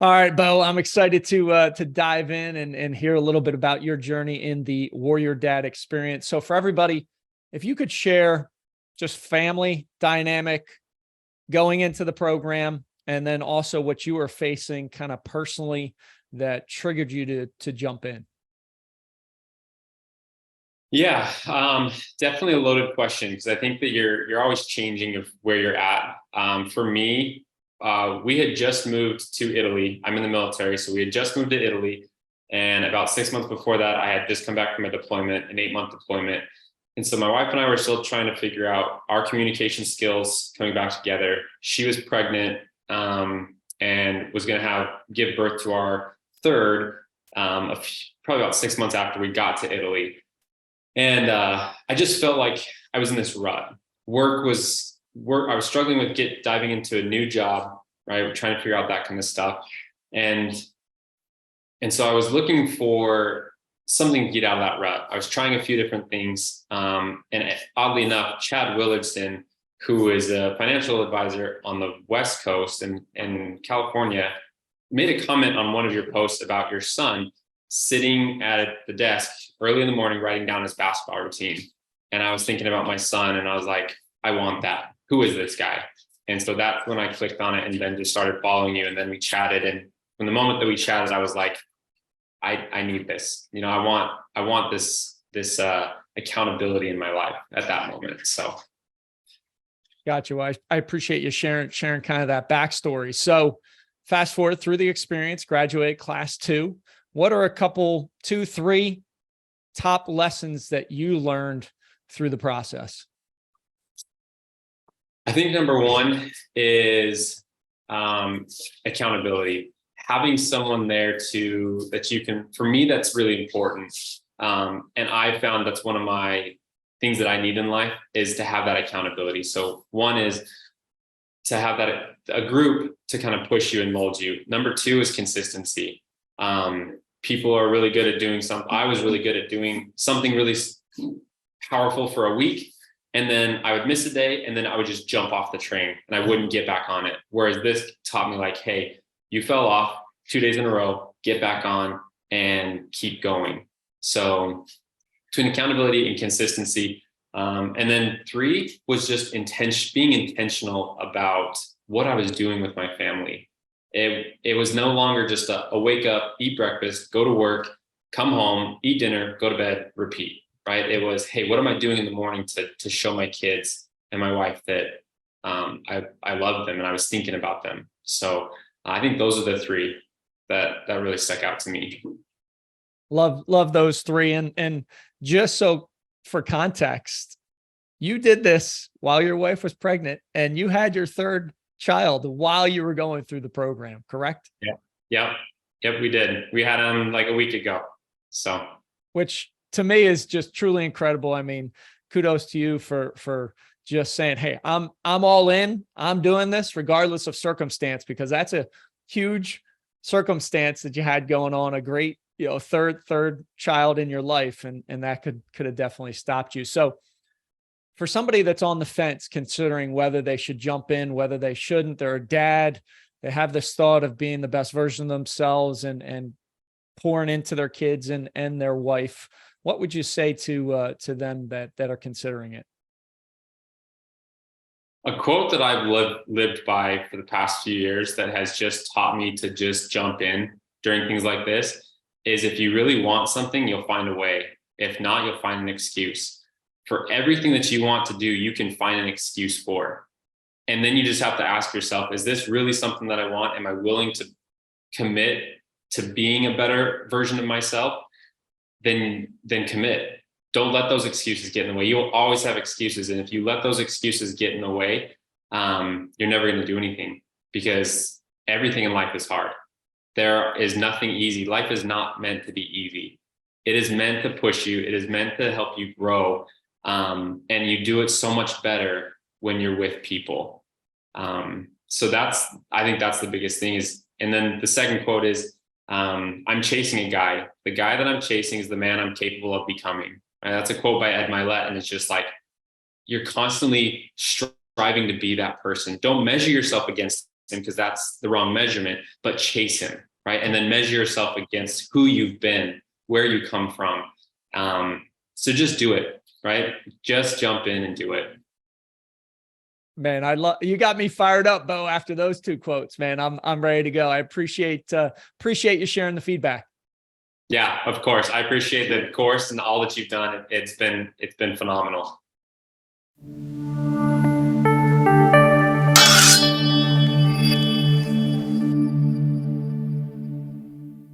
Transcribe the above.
All right, Bo, I'm excited to dive in and hear a little bit about your journey in the Warrior Dad experience. So for everybody, if you could share just family dynamic going into the program, and then also what you were facing kind of personally that triggered you to jump in. Yeah, definitely a loaded question because I think that you're always changing of where you're at. For me, we had just moved to Italy. I'm in the military, so we had just moved to Italy, and about 6 months before that, I had just come back from a deployment, an 8-month deployment, and so my wife and I were still trying to figure out our communication skills coming back together. She was pregnant, and was going to give birth to our third, probably about 6 months after we got to Italy. And I just felt like I was in this rut. Work. I was struggling with diving into a new job, right? Trying to figure out that kind of stuff. And so I was looking for something to get out of that rut. I was trying a few different things. And oddly enough, Chad Willardston, who is a financial advisor on the West Coast in California, made a comment on one of your posts about your son sitting at the desk early in the morning writing down his basketball routine. And I was thinking about my son and I was like, I want that. Who is this guy? And so that's when I clicked on it and then just started following you. And then we chatted. And from the moment that we chatted, I was like, I need this. I want this accountability in my life at that moment. So Got you. I appreciate you sharing kind of that backstory. So fast forward through the experience, graduate class 2. What are a couple, 2, 3 top lessons that you learned through the process? I think number one is accountability. Having someone there that you can, for me, that's really important. And I found that's one of my things that I need in life is to have that accountability. So one is to have a group to kind of push you and mold you. Number 2 is consistency. People are really good at doing something. I was really good at doing something really powerful for a week. And then I would miss a day and then I would just jump off the train and I wouldn't get back on it. Whereas this taught me like, hey, you fell off 2 days in a row, get back on and keep going. So between accountability and consistency. And then 3 was just being intentional about what I was doing with my family. It was no longer just a wake up, eat breakfast, go to work, come home, eat dinner, go to bed, repeat, right? It was, hey, what am I doing in the morning to show my kids and my wife that I love them and I was thinking about them. So I think those are the 3 that really stuck out to me. Love those 3. And just so for context, you did this while your wife was pregnant and you had your third child while you were going through the program, correct? Yep, we did. We had him like a week ago. So, which to me is just truly incredible. I mean, kudos to you for just saying, hey, I'm all in. I'm doing this regardless of circumstance, because that's a huge circumstance that you had going on, a great, third child in your life. And that could have definitely stopped you. So for somebody that's on the fence, considering whether they should jump in, whether they shouldn't, they're a dad, they have this thought of being the best version of themselves and pouring into their kids and their wife, what would you say to them that are considering it? A quote that I've lived by for the past few years that has just taught me to just jump in during things like this is, if you really want something, you'll find a way. If not, you'll find an excuse. For everything that you want to do, you can find an excuse for. And then you just have to ask yourself, is this really something that I want? Am I willing to commit to being a better version of myself? Then commit. Don't let those excuses get in the way. You'll always have excuses. And if you let those excuses get in the way, you're never going to do anything, because everything in life is hard. There is nothing easy. Life is not meant to be easy. It is meant to push you. It is meant to help you grow. And you do it so much better when you're with people. So I think that's the biggest thing is, and then the second quote is, I'm chasing a guy. The guy that I'm chasing is the man I'm capable of becoming. Right? That's a quote by Ed Milet. And it's just like, you're constantly striving to be that person. Don't measure yourself against him because that's the wrong measurement, but chase him, right? And then measure yourself against who you've been, where you come from. So just do it, right? Just jump in and do it. Man, I love, you got me fired up, Bo, after those two quotes, man. I'm ready to go. I appreciate you sharing the feedback. Yeah, of course. I appreciate the course and all that you've done. It's been phenomenal.